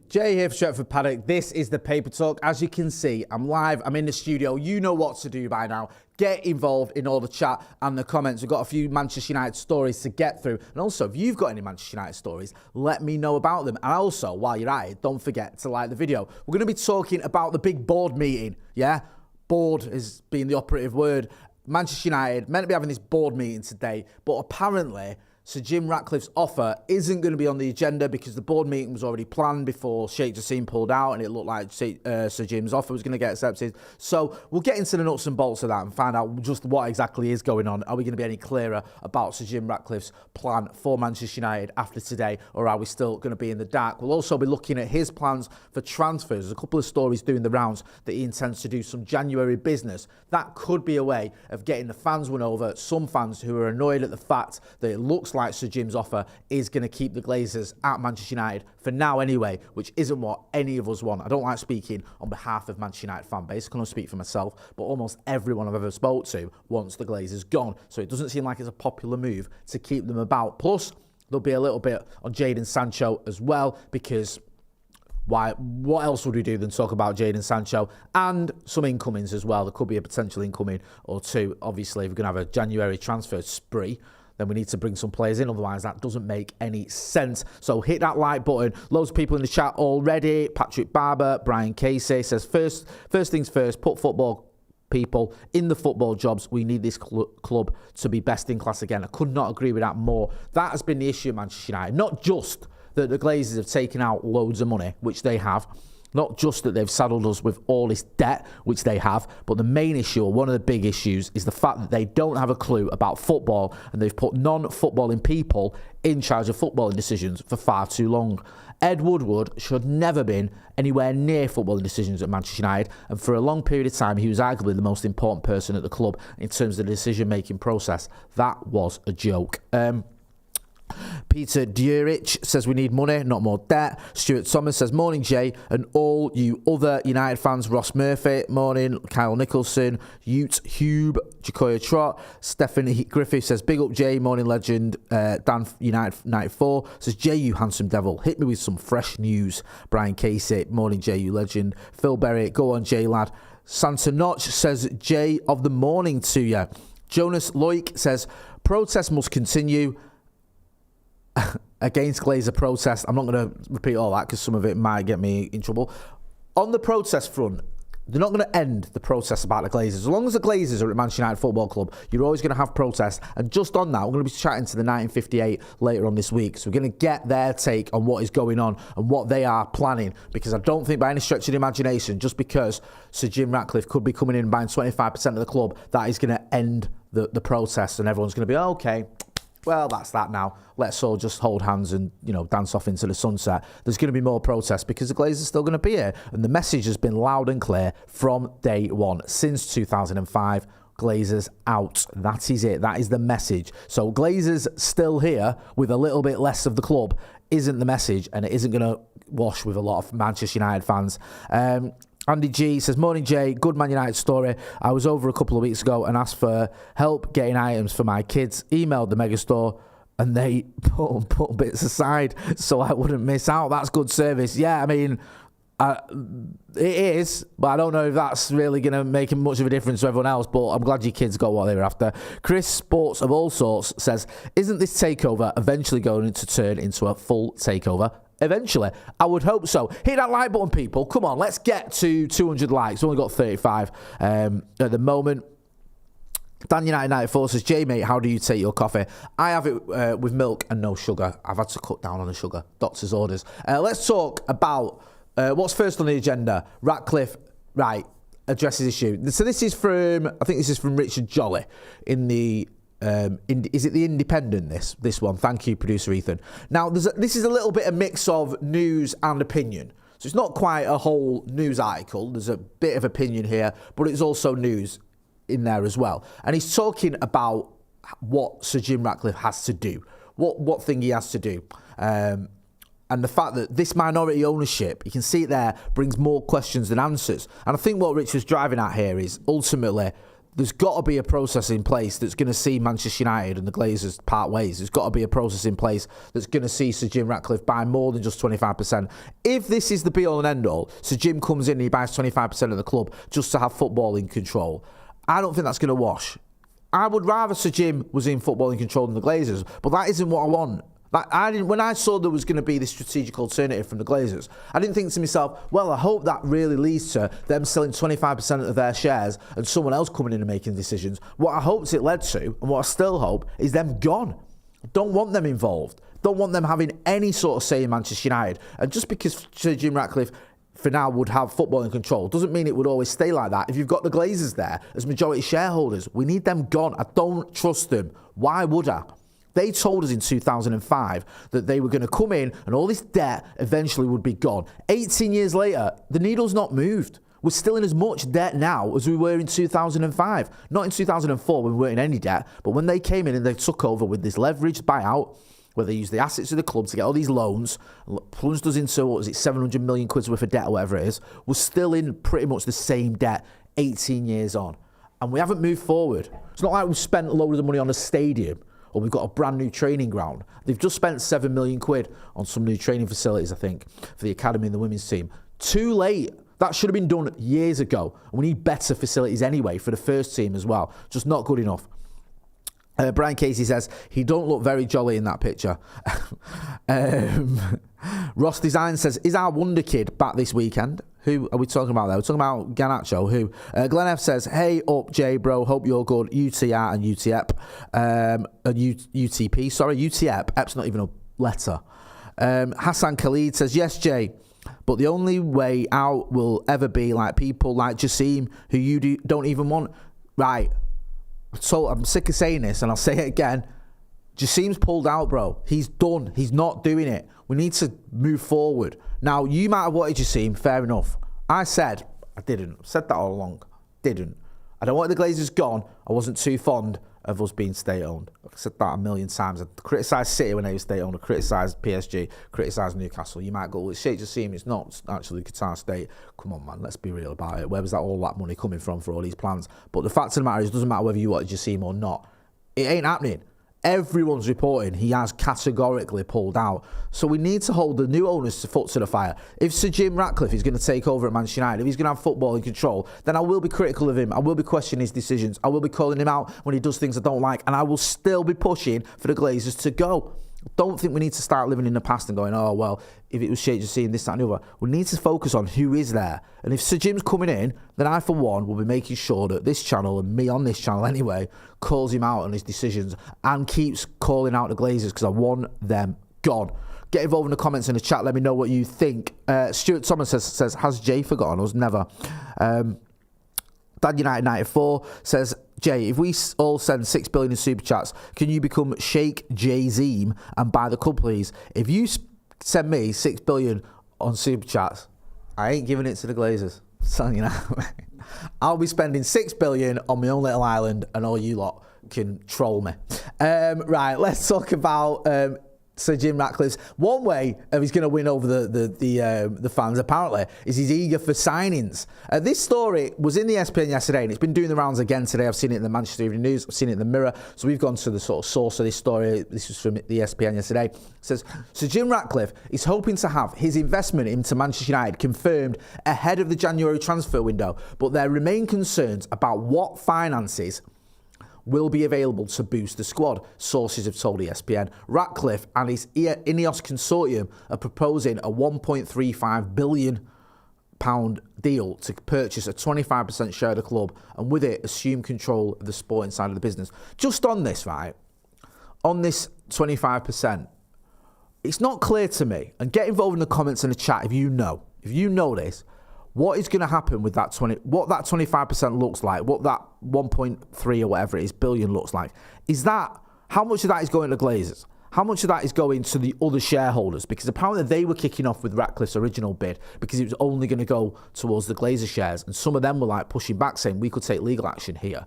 Jay here for Stretford Paddock. This is the Paper Talk. As you can see, I'm live. I'm in the studio. You know what to do by now. Get involved in all the chat and the comments. We've got a few Manchester United stories to get through. And also, if you've got any Manchester United stories, let me know about them. And also, while you're at it, don't forget to like the video. We're going to be talking about the big board meeting. Yeah? Board is being the operative word. Manchester United meant to be having this board meeting today, but apparently Sir Jim Ratcliffe's offer isn't going to be on the agenda because the board meeting was already planned before Sheikh Jassim pulled out and it looked like Sir Jim's offer was going to get accepted. So we'll get into the nuts and bolts of that and find out just what exactly is going on. Are we going to be any clearer about Sir Jim Ratcliffe's plan for Manchester United after today, or are we still going to be in the dark? We'll also be looking at his plans for transfers. There's a couple of stories doing the rounds that he intends to do some January business. That could be a way of getting the fans won over, some fans who are annoyed at the fact that it looks like Sir Jim's offer is going to keep the Glazers at Manchester United for now anyway, which isn't what any of us want. I don't like speaking on behalf of Manchester United fan base. I can only speak for myself, but almost everyone I've ever spoke to wants the Glazers gone. So it doesn't seem like it's a popular move to keep them about. Plus, there'll be a little bit on Jadon Sancho as well, because what else would we do than talk about Jadon Sancho and some incomings as well? There could be a potential incoming or two. Obviously, if we're going to have a January transfer spree, then we need to bring some players in. Otherwise, that doesn't make any sense. So hit that like button. Loads of people in the chat already. Patrick Barber, Brian Casey says, first things first, put football people in the football jobs. We need this club to be best in class again. I could not agree with that more. That has been the issue of Manchester United. Not just that the Glazers have taken out loads of money, which they have. Not just that they've saddled us with all this debt, which they have, but the main issue, or one of the big issues, is the fact that they don't have a clue about football, and they've put non-footballing people in charge of footballing decisions for far too long. Ed Woodward should never been anywhere near footballing decisions at Manchester United, and for a long period of time, he was arguably the most important person at the club in terms of the decision-making process. That was a joke. Peter Durich says we need money, not more debt. Stuart Thomas says, morning Jay and all you other United fans. Ross Murphy, morning. Kyle Nicholson, Ute Hube, Jacoya Trott. Stephanie Griffith says, big up Jay, morning legend. Dan United 94 says, Jay, you handsome devil, hit me with some fresh news. Brian Casey, morning Jay, you legend. Phil Berry, go on Jay lad. Santa Notch says, Jay of the morning to you. Jonas Loic says, protest must continue. Against Glazer protest. I'm not going to repeat all that because some of it might get me in trouble. On the protest front, they're not going to end the protest about the Glazers. As long as the Glazers are at Manchester United Football Club, you're always going to have protests. And just on that, we're going to be chatting to the 1958 later on this week. So we're going to get their take on what is going on and what they are planning. Because I don't think by any stretch of the imagination, just because Sir Jim Ratcliffe could be coming in and buying 25% of the club, that is going to end the protest. And everyone's going to be, oh, okay, well, that's that now. Let's all just hold hands and, dance off into the sunset. There's going to be more protests because the Glazers are still going to be here. And the message has been loud and clear from day one. Since 2005, Glazers out. That is it. That is the message. So Glazers still here with a little bit less of the club isn't the message, and it isn't going to wash with a lot of Manchester United fans. Andy G says, morning Jay, good Man United story. I was over a couple of weeks ago and asked for help getting items for my kids. Emailed the megastore and they put bits aside so I wouldn't miss out. That's good service. Yeah, I mean, it is, but I don't know if that's really going to make much of a difference to everyone else, but I'm glad your kids got what they were after. Chris Sports of all sorts says, isn't this takeover eventually going to turn into a full takeover? Eventually, I would hope so. Hit that like button, people. Come on, let's get to 200 likes. We've only got 35 at the moment. Dan United 94 says, Jay, mate, how do you take your coffee? I have it with milk and no sugar. I've had to cut down on the sugar. Doctor's orders. Let's talk about what's first on the agenda. Ratcliffe, right, addresses issue. So this is from, I think this is from Richard Jolly in the... is it the Independent, this one? Thank you, producer Ethan. Now, this is a little bit of mix of news and opinion. So it's not quite a whole news article. There's a bit of opinion here, but it's also news in there as well. And he's talking about what Sir Jim Ratcliffe has to do, what thing he has to do. And the fact that this minority ownership, you can see it there, brings more questions than answers. And I think what Rich was driving at here is ultimately there's got to be a process in place that's going to see Manchester United and the Glazers part ways. There's got to be a process in place that's going to see Sir Jim Ratcliffe buy more than just 25%. If this is the be-all and end-all, Sir Jim comes in and he buys 25% of the club just to have football in control, I don't think that's going to wash. I would rather Sir Jim was in football in control than the Glazers, but that isn't what I want. When I saw there was going to be this strategic alternative from the Glazers, I didn't think to myself, well, I hope that really leads to them selling 25% of their shares and someone else coming in and making decisions. What I hoped it led to, and what I still hope, is them gone. Don't want them involved. Don't want them having any sort of say in Manchester United. And just because Sir Jim Ratcliffe for now would have football in control doesn't mean it would always stay like that. If you've got the Glazers there as majority shareholders, we need them gone. I don't trust them. Why would I? They told us in 2005 that they were going to come in and all this debt eventually would be gone. 18 years later, the needle's not moved. We're still in as much debt now as we were in 2005. Not in 2004 when we weren't in any debt, but when they came in and they took over with this leveraged buyout, where they used the assets of the club to get all these loans, plunged us into, 700 million quid's worth of debt or whatever it is, we're still in pretty much the same debt 18 years on. And we haven't moved forward. It's not like we've spent a load of the money on a stadium or we've got a brand new training ground. They've just spent 7 million quid on some new training facilities, I think, for the academy and the women's team. Too late. That should have been done years ago. And we need better facilities anyway for the first team as well. Just not good enough. Brian Casey says, he don't look very jolly in that picture. Ross Design says, is our wonder kid back this weekend? Who are we talking about there? We're talking about Garnacho. Who? Glenn F says, hey up, Jay, bro. Hope you're good. UTR and UTEP. UTP, sorry, UTEP. Ep's not even a letter. Hassan Khalid says, yes, Jay. But the only way out will ever be like people like Jassim, who you don't even want. Right. So I'm sick of saying this, and I'll say it again. Jassim's pulled out, bro. He's done. He's not doing it. We need to move forward. Now, you might have wanted Jassim, fair enough. I said, I didn't. I said that all along. Didn't. I don't want the Glazers gone. I wasn't too fond of us being state-owned. I've said that a million times. I criticised City when they were state-owned. I criticised PSG, criticised Newcastle. You might go, well, Sheikh Jassim, it's not actually Qatar State. Come on, man, let's be real about it. Where was all that money coming from for all these plans? But the fact of the matter is, it doesn't matter whether you wanted Jassim or not. It ain't happening. Everyone's reporting he has categorically pulled out. So we need to hold the new owners to foot to the fire. If Sir Jim Ratcliffe is going to take over at Manchester United, if he's going to have football in control, then I will be critical of him. I will be questioning his decisions. I will be calling him out when he does things I don't like. And I will still be pushing for the Glazers to go. Don't think we need to start living in the past and going, oh, well, if it was Sheikh Jassim, this, that and the other. We need to focus on who is there. And if Sir Jim's coming in, then I, for one, will be making sure that this channel, and me on this channel anyway, calls him out on his decisions and keeps calling out the Glazers because I want them gone. Get involved in the comments in the chat. Let me know what you think. Stuart Thomas says, has Jay forgotten us? Never. Dad United 94 says, Jay, if we all send 6 billion in super chats, can you become Sheikh Jay-Zim and buy the club, please? If you send me 6 billion on super chats, I ain't giving it to the Glazers. So, you know, I'll be spending 6 billion on my own little island, and all you lot can troll me. Right, let's talk about Sir Jim Ratcliffe's. One way he's going to win over the fans, apparently, is he's eager for signings. This story was in the ESPN yesterday, and it's been doing the rounds again today. I've seen it in the Manchester Evening News. I've seen it in the Mirror. So we've gone to the sort of source of this story. This was from the ESPN yesterday. It says, Sir Jim Ratcliffe is hoping to have his investment into Manchester United confirmed ahead of the January transfer window, but there remain concerns about what finances will be available to boost the squad, sources have told ESPN. Ratcliffe and his Ineos consortium are proposing a £1.35 billion deal to purchase a 25% share of the club and with it assume control of the sporting side of the business. Just on this, right, on this 25%, it's not clear to me, and get involved in the comments in the chat if you know this, what is going to happen with that what that 25% looks like, what that 1.3 or whatever it is billion looks like. Is that, how much of that is going to Glazers? How much of that is going to the other shareholders? Because apparently they were kicking off with Ratcliffe's original bid because it was only going to go towards the Glazer shares. And some of them were like pushing back saying we could take legal action here.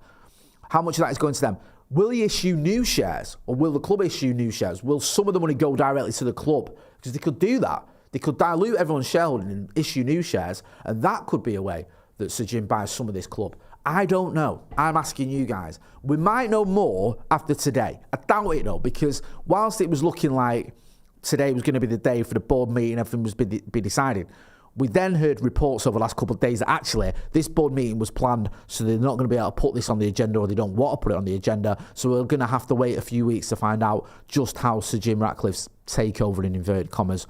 How much of that is going to them? Will he issue new shares or will the club issue new shares? Will some of the money go directly to the club? Because they could do that. They could dilute everyone's shareholding and issue new shares, and that could be a way that Sir Jim buys some of this club. I don't know. I'm asking you guys. We might know more after today. I doubt it, though, because whilst it was looking like today was going to be the day for the board meeting, everything was be decided, we then heard reports over the last couple of days that actually this board meeting was planned, so they're not going to be able to put this on the agenda, or they don't want to put it on the agenda. So we're going to have to wait a few weeks to find out just how Sir Jim Ratcliffe's takeover, in inverted commas,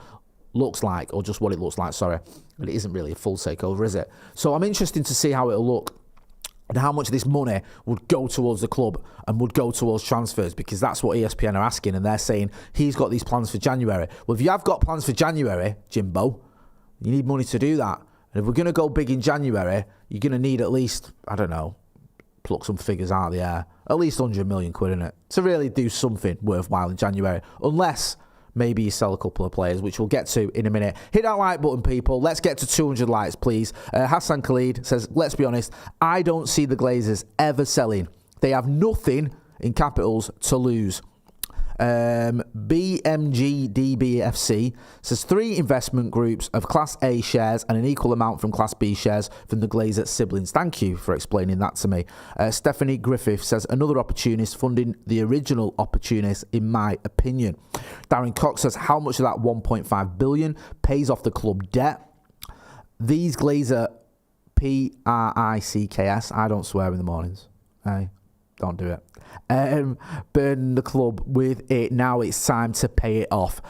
looks like, or just what it looks like, sorry. But it isn't really a full takeover, is it? So I'm interested to see how it'll look and how much of this money would go towards the club and would go towards transfers, because that's what ESPN are asking, and they're saying he's got these plans for January. Well, if you have got plans for January, Jimbo, you need money to do that. And if we're going to go big in January, you're going to need at least, I don't know, pluck some figures out of the air, at least 100 million quid in it, to really do something worthwhile in January. Unless maybe you sell a couple of players, which we'll get to in a minute. Hit that like button, people. Let's get to 200 likes, please. Hassan Khalid says, let's be honest, I don't see the Glazers ever selling. They have nothing, in capitals, to lose. BMGDBFC says 3 investment groups of Class A shares and an equal amount from Class B shares from the Glazer siblings. Thank you for explaining that to me. Stephanie Griffith says another opportunist funding the original opportunist, in my opinion. Darren Cox says how much of that 1.5 billion pays off the club debt? These Glazer PRICKS, I don't swear in the mornings. Hey, don't do it. Burn the club with it. Now it's time to pay it off.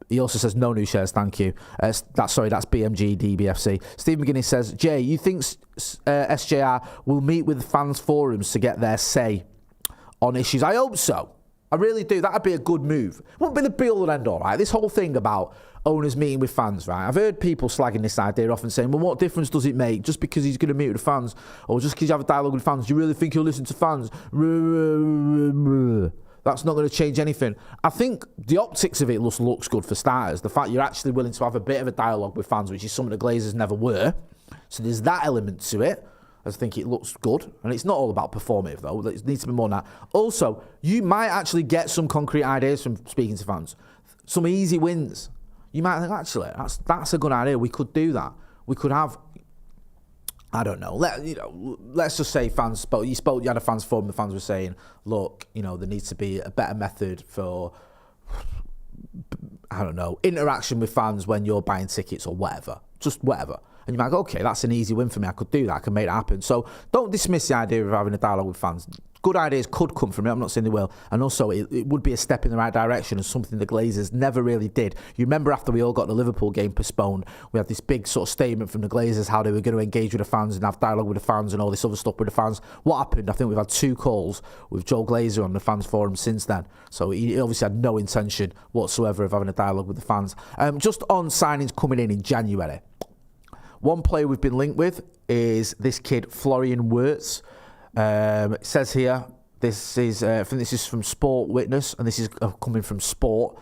He also says no new shares, thank you. That's BMG DBFC. Steve McGuinness says, Jay, you think SJR will meet with fans forums to get their say on issues? I hope so. I really do. That'd be a good move. It wouldn't be the be-all and end-all, right? This whole thing about owners meeting with fans, right? I've heard people slagging this idea off and saying, well, what difference does it make just because he's going to meet with the fans, or just because you have a dialogue with fans? Do you really think he'll listen to fans? That's not going to change anything. I think the optics of it looks good for starters. The fact you're actually willing to have a bit of a dialogue with fans, which is something the Glazers never were. So there's that element to it. I think it looks good. And it's not all about performative, though. It needs to be more than that. Also, you might actually get some concrete ideas from speaking to fans. Some easy wins. You might think, actually, that's a good idea. We could do that. We could have, I don't know. Let's just say fans spoke. You had a fans forum. The fans were saying, look, there needs to be a better method for, I don't know, interaction with fans when you're buying tickets or whatever. Just whatever. And you might go, okay, that's an easy win for me. I could do that. I can make it happen. So don't dismiss the idea of having a dialogue with fans. Good ideas could come from it. I'm not saying they will. And also, it would be a step in the right direction and something the Glazers never really did. You remember after we all got the Liverpool game postponed, we had this big sort of statement from the Glazers, how they were going to engage with the fans and have dialogue with the fans and all this other stuff with the fans. What happened? I think we've had 2 calls with Joe Glazer on the fans forum since then. So he obviously had no intention whatsoever of having a dialogue with the fans. Just on signings coming in January. One player we've been linked with is this kid, Florian Wirtz. It says here, this is I think this is from Sport Witness, and this is coming from Sport.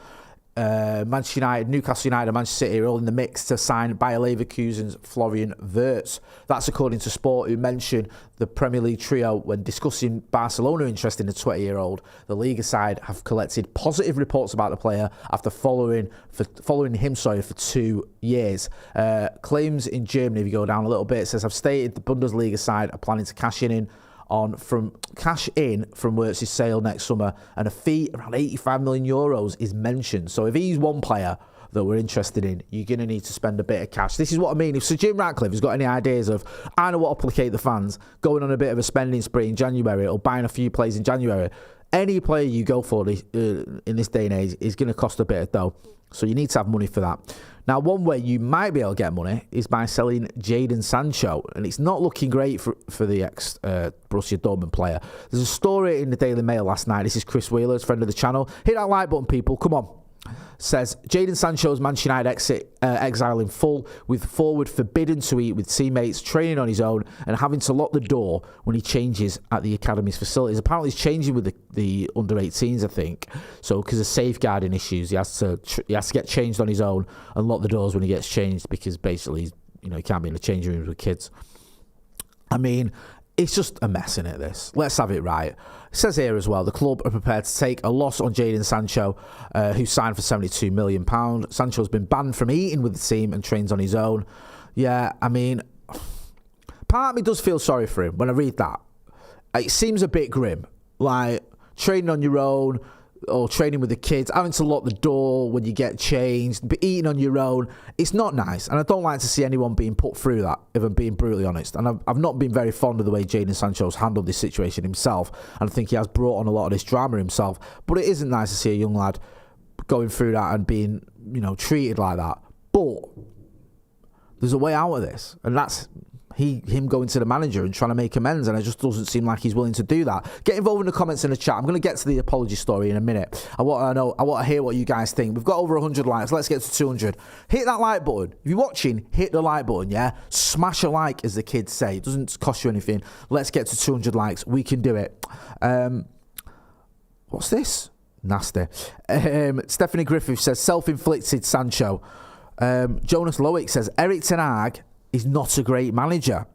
Manchester United, Newcastle United and Manchester City are all in the mix to sign Bayer Leverkusen's Florian Wirtz. That's according to Sport, who mentioned the Premier League trio when discussing Barcelona interest in the 20-year-old. The Liga side have collected positive reports about the player after following him for 2 years. Claims in Germany, if you go down a little bit, it says, I've stated the Bundesliga side are planning to cash in from Wirtz's sale next summer, and a fee around 85 million euros is mentioned. So if he's one player that we're interested in, you're going to need to spend a bit of cash. This is what I mean. If Sir Jim Ratcliffe has got any ideas of, I know what will placate the fans, going on a bit of a spending spree in January or buying a few players in January, any player you go for in this day and age is going to cost a bit of dough. So you need to have money for that. Now, one way you might be able to get money is by selling Jadon Sancho, and it's not looking great for the ex-Borussia Dortmund player. There's a story in the Daily Mail last night. This is Chris Wheeler, friend of the channel. Hit that like button, people. Come on. Says, Jadon Sancho's Manchester United exile in full, with forward forbidden to eat with teammates, training on his own, and having to lock the door when he changes at the academy's facilities. Apparently, he's changing with the under-18s, I think. So, because of safeguarding issues, he has to get changed on his own and lock the doors when he gets changed, because basically, he can't be in the changing rooms with kids. I mean, it's just a mess, innit, this? Let's have it right. It says here as well, the club are prepared to take a loss on Jadon Sancho, who signed for £72 million. Sancho's been banned from eating with the team and trains on his own. Yeah, I mean, part of me does feel sorry for him when I read that. It seems a bit grim, like training on your own or training with the kids, having to lock the door when you get changed, eating on your own. It's not nice, and I don't like to see anyone being put through that, if I'm being brutally honest. And I've not been very fond of the way Jadon Sancho's handled this situation himself, and I think he has brought on a lot of this drama himself. But it isn't nice to see a young lad going through that and being, treated like that. But there's a way out of this, and that's him going to the manager and trying to make amends, and it just doesn't seem like he's willing to do that. Get involved in the comments in the chat. I'm going to get to the apology story in a minute. I want to hear what you guys think. We've got over 100 likes. Let's get to 200. Hit that like button. If you're watching, hit the like button, yeah? Smash a like, as the kids say. It doesn't cost you anything. Let's get to 200 likes. We can do it. What's this? Nasty. Stephanie Griffith says, self-inflicted Sancho. Jonas Lowick says, Erik ten Hag is not a great manager.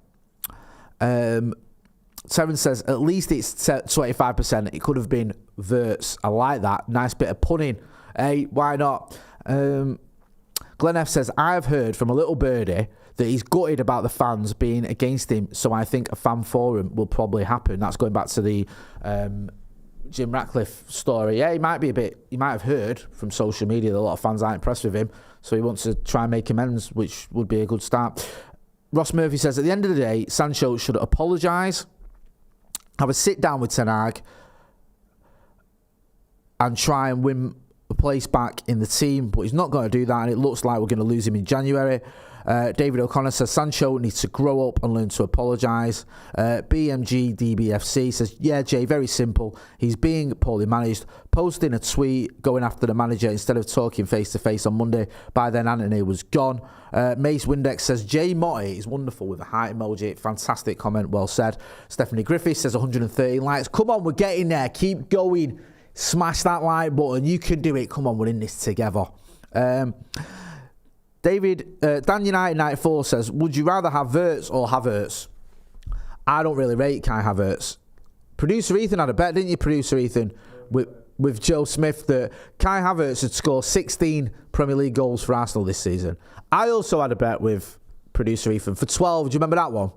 Terence says, at least it's 25%. It could have been Wirtz. I like that. Nice bit of punning. Hey, why not? Glenn F says, I have heard from a little birdie that he's gutted about the fans being against him, so I think a fan forum will probably happen. That's going back to the Jim Ratcliffe story. Yeah, he might have heard from social media that a lot of fans aren't impressed with him, so he wants to try and make amends, which would be a good start. Ross Murphy says, at the end of the day, Sancho should apologise, have a sit down with Ten Hag, and try and win a place back in the team, but he's not going to do that, and it looks like we're going to lose him in January. David O'Connor says, Sancho needs to grow up and learn to apologise. BMG DBFC says, yeah, Jay, very simple. He's being poorly managed. Posting a tweet going after the manager instead of talking face-to-face on Monday. By then, Anthony was gone. Mace Windex says, Jay Motty is wonderful with a heart emoji. Fantastic comment, well said. Stephanie Griffith says, 113 likes. Come on, we're getting there. Keep going. Smash that like button. You can do it. Come on, we're in this together. David, Dan United 94 says, would you rather have Wirtz or Havertz? I don't really rate Kai Havertz. Producer Ethan had a bet, didn't you, Producer Ethan, with Joe Smith, that Kai Havertz had scored 16 Premier League goals for Arsenal this season. I also had a bet with Producer Ethan for 12. Do you remember that one?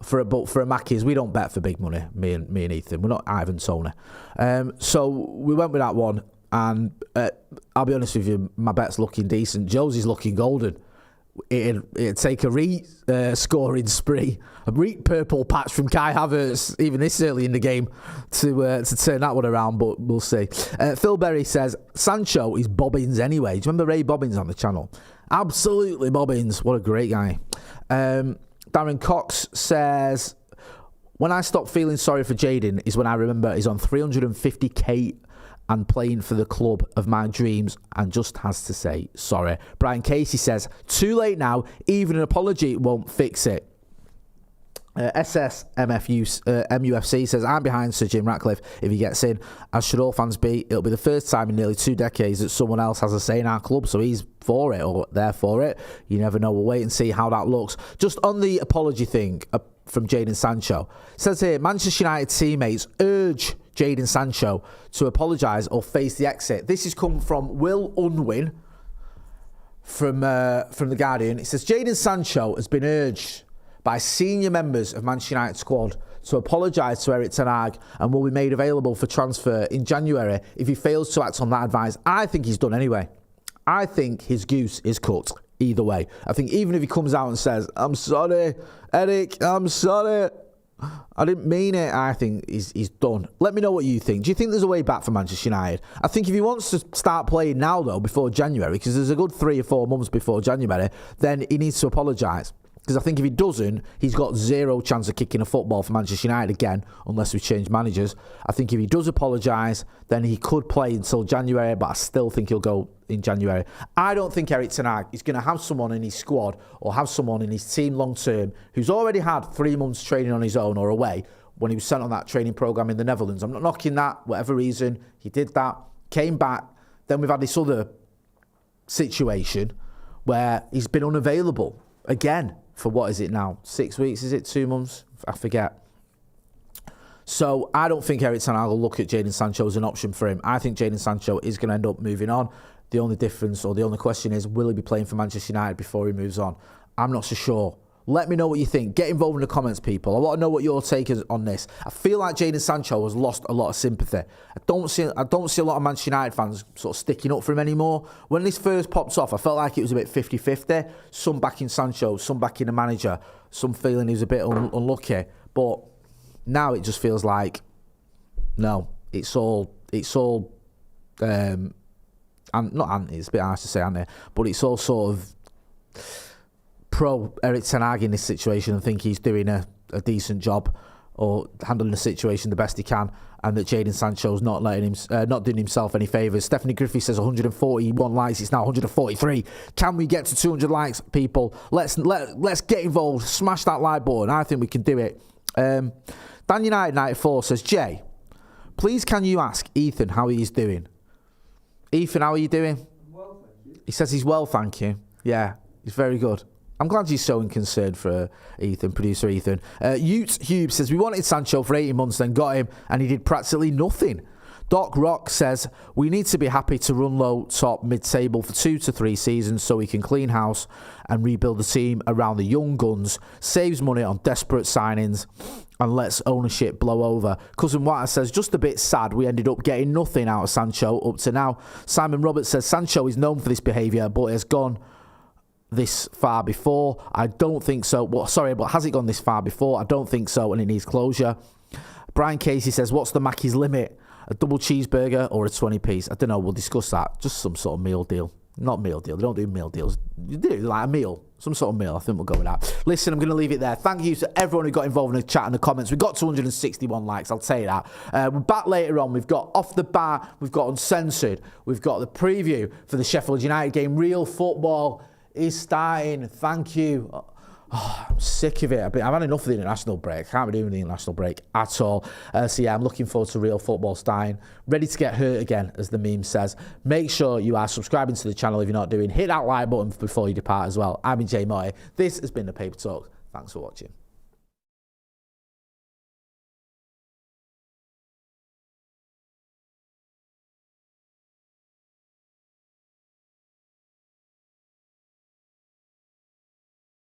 For a Mackies, we don't bet for big money, me and Ethan. We're not Ivan Tony. So we went with that one. And I'll be honest with you, my bet's looking decent. Josie's looking golden. It'd take a scoring spree, a purple patch from Kai Havertz, even this early in the game, to turn that one around, but we'll see. Phil Berry says, Sancho is Bobbins anyway. Do you remember Ray Bobbins on the channel? Absolutely Bobbins. What a great guy. Darren Cox says, when I stop feeling sorry for Jadon is when I remember he's on 350k and playing for the club of my dreams and just has to say sorry. Brian Casey says, too late now, even an apology won't fix it. MUFC says, I'm behind Sir Jim Ratcliffe if he gets in, as should all fans be. It'll be the first time in nearly 2 decades that someone else has a say in our club, so he's for it or they're for it. You never know. We'll wait and see how that looks. Just on the apology thing from Jadon Sancho, it says here, Manchester United teammates urge Jadon Sancho to apologise or face the exit. This has come from Will Unwin from The Guardian. It says, Jadon Sancho has been urged by senior members of Manchester United squad to apologise to Erik ten Hag and will be made available for transfer in January if he fails to act on that advice. I think he's done anyway. I think his goose is cut either way. I think even if he comes out and says, I'm sorry, Erik, I'm sorry, I didn't mean it, I think he's done. Let me know what you think. Do you think there's a way back for Manchester United? I think if he wants to start playing now, though, before January, because there's a good 3 or 4 months before January, then he needs to apologise. Because I think if he doesn't, he's got zero chance of kicking a football for Manchester United again, unless we change managers. I think if he does apologise, then he could play until January, but I still think he'll go in January. I don't think Erik ten Hag is going to have someone in his squad or have someone in his team long term who's already had 3 months training on his own or away when he was sent on that training programme in the Netherlands. I'm not knocking that, whatever reason. He did that, came back. Then we've had this other situation where he's been unavailable again. For what is it now? 6 weeks? Is it 2 months? I forget. So I don't think Erik ten Hag will look at Jadon Sancho as an option for him. I think Jadon Sancho is going to end up moving on. The only difference or the only question is, will he be playing for Manchester United before he moves on? I'm not so sure. Let me know what you think. Get involved in the comments, people. I want to know what your take is on this. I feel like Jadon Sancho has lost a lot of sympathy. I don't see a lot of Manchester United fans sort of sticking up for him anymore. When this first popped off, I felt like it was a bit 50-50. Some backing Sancho, some backing the manager, some feeling he was a bit unlucky. But now it just feels like, no, it's all and not anti, it's a bit harsh to say anti, but it's all sort of pro Erik ten Hag in this situation and think he's doing a decent job or handling the situation the best he can, and that Jadon Sancho's not doing himself any favours. Stephanie Griffey says 141 likes, it's now 143. Can we get to 200 likes, people? Let's get involved, smash that like button. I think we can do it. Dan United 94 says, Jay, please can you ask Ethan how he is doing? Ethan, how are you doing? Well, thank you. He says he's well, thank you. Yeah, he's very good. I'm glad you're showing concern for Ethan, producer Ethan. Ute Hube says, we wanted Sancho for 18 months, then got him, and he did practically nothing. Doc Rock says, we need to be happy to run low, top, mid-table for 2 to 3 seasons so we can clean house and rebuild the team around the young guns, saves money on desperate signings, and lets ownership blow over. Cousin Watter says, just a bit sad we ended up getting nothing out of Sancho up to now. Simon Roberts says, Sancho is known for this behaviour, but has gone this far before. I don't think so. Well, sorry, but has it gone this far before? I don't think so, and it needs closure. Brian Casey says, what's the Mackey's limit? A double cheeseburger or a 20-piece? I don't know. We'll discuss that. Just some sort of meal deal. Not meal deal. They don't do meal deals. You do like a meal. Some sort of meal. I think we'll go with that. Listen, I'm going to leave it there. Thank you to everyone who got involved in the chat and the comments. We got 261 likes. I'll tell you that. We're back later on. We've got Off the Bar. We've got Uncensored. We've got the preview for the Sheffield United game. Real football is starting. Thank you. Oh, I'm sick of it. I've had enough of the international break. I can't be doing the international break at all. So yeah, I'm looking forward to real football starting. Ready to get hurt again, as the meme says. Make sure you are subscribing to the channel if you're not doing. Hit that like button before you depart as well. I've been Jay Motty. This has been The Paper Talk. Thanks for watching.